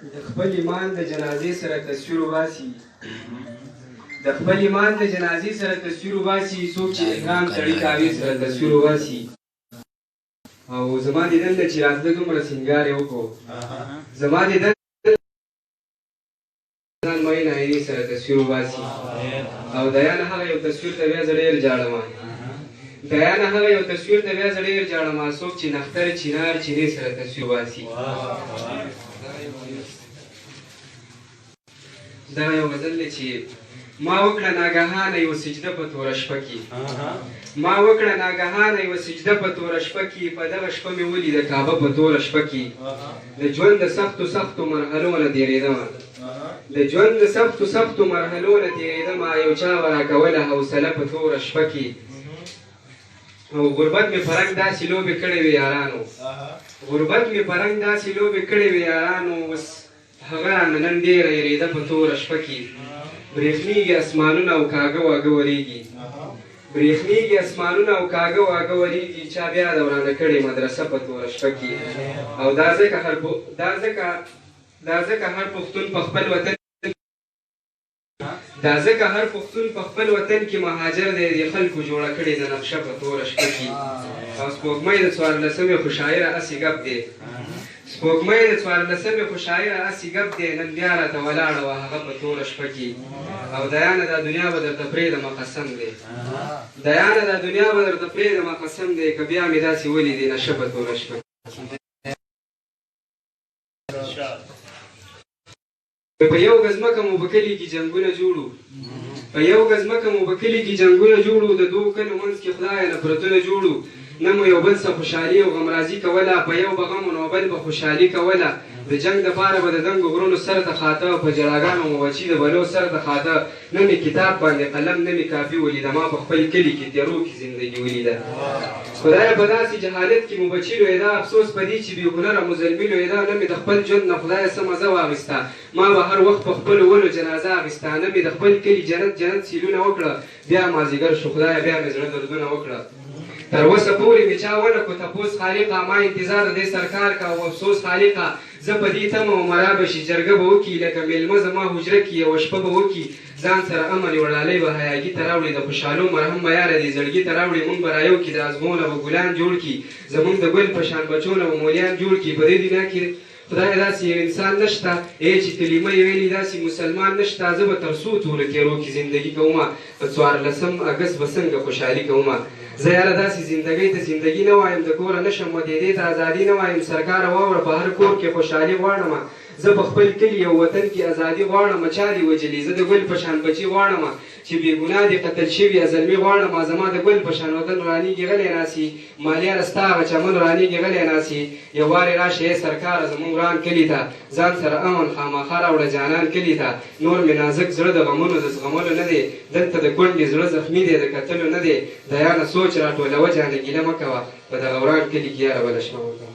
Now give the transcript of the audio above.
د خپل ایمان د جنازې سره تصویر وباسي د خپل ایمان د جنازې سره تصویر وباسي څوک چې احرام تړي کاوي سره تصویر وباسي او زما دیدن د چې راتله دومره سینګار یې وکړو زما دیدن ځان مین عیني سره تصویر وباسي او د یا نه هغه یو تصویر ته بیا زه ډېر ژاړم د یا نه هغه یو تصویر ته بیا زه ډېر ژاړم څوک چې نختر چینار چینې سره تصویر وباسي دغه یو غزل دی چې ما وکړه ناګهانه یوه سجده په توره شپه کې ما وکړه ناګهانه یوه سجده په توره شپه کې په دغه شپه مې ولیده کعبه په توره شپه کې د ژوند د سختو سختو مرحلو نه تېرېدمه د ژوند د سختو سختو مرحلو نه تېرېدمه یو چا به راکوله حوصله په توره شپه کې او غربت مې په رنګ داسې لوبې کړې وې یارانو غربت مې په رنګ داسې لوبې کړې وې یارانو اوس هغه رانه نن ډېره یېرېده په توره شپه کې برېښنېږي اسمانونه او کاږه واږه ورېږي برېښنېږي اسمانونه او کاږه واږه ورېږي چا بیا ده ورانه کړې مدرسه په توره شپه کې او دا ځکه هر پښتون په خپل وطن دا ځکه هر پښتون په خپل وطن کې مهاجر دی د خلکو جوړه کړې د نقشه په توره شپه کې او سپوږمۍ د څوارلسمې خو شاعره هسې ګپ دی سپوږمۍ د څوارلسمې خو شاعره هسې ګپ دی نن بیا راته ولاړه وه هغه په توره شپه کې او دیانه دا دنیا به درته پرېږدمه قسم دی دیانه دا دنیا به درته پرېږدمه قسم دی که بیا مې داسې ولیدې نشه په توره شپه په یو ګز مکه مو په کلي کې جنګونه جوړو په یو ګز مکه مو په کلي کې جنګونه جوړو د دوو کلو منځ کې خدایه نفرتونه جوړو نه مو یو بل څه خوشحالي او غمرازي کوله په یو به غم نو بل به خوشحالي کوله د جنګ دپاره به د دنګو غرونو سر ته خاته په جلاګانو مو وچي د بلو سر ته خاته نه مې کتاب باندې قلم نه مې کاپي ولیده ما په خپل کلي کې تیرو کې زندګي ولیده خدایه په داسې جهالت کې مو بچي لویده افسوس په دې چې بې هنره مو زلمي لویده نه مې د خپل ژوند نه خدایه څه مزه واخیسته ما به هر وخت په خپلو ونو جنازه اخیسته نه مې د خپل کلي جنت سیلونه وکړه بیا مازدیګر شو خدایه بیا مې زړه دردونه وکړه تر اوسه پورې مې چا ونه کړو تپوس خالقه ما انتظار د دې سرکار کا او افسوس خالقه زه په دې تمه وم رابه شي جرګه به وکړي لکه میلمه زما حجره کې یوه شپه به وکړي ځان سره امن یوه ډالۍ به حیاګي ته راوړي د خوشحالو مرهم به یاره دې زړګي ته راوړي مونږ به رایو کړي د ازمونه به ګلان جوړ کړي زمونږ د ګل په شان بچونه به مولیان جوړ کړي په دې دنیا کې خدای داسې یو انسان نشته چې کلمه یې ویلي داسې مسلمان نشته زه به تر څو تورو تېرو کې زندګي کومه په 14 اګست به څنګه خوشحالي کومه زه یاره داسې زندګۍ ته زندګي نه وایم د کوره نه شم مدیدې ته ازادي نه وایم سرکاره واوره په هر کور کې خوشحالي غواړم زه په خپل کلي یو وطن کې ازادي غواړم چا دې وجلي زه د ګل په شان بچي غواړم چې بې ګناه دې قتل شوي زلمي غواړم زما د ګل په شان وطن رانیږي غلی ناسي مالیاره ستا هغه چمن رانیږي غلی ناسي یو وارې راشه ای سرکاره زموږ وران کلي ته ځان سره امن خامخا راوړه جانان کلي ته نور مې نازک زړه د غمونو د زغملو نه دی دلته د کونډې زړه زخمي دی د کتلو نه دی د یانه سوچ راټولوه جانه ګیله مه کوه په دغه وران کلي کې یاره بله شپه وکړه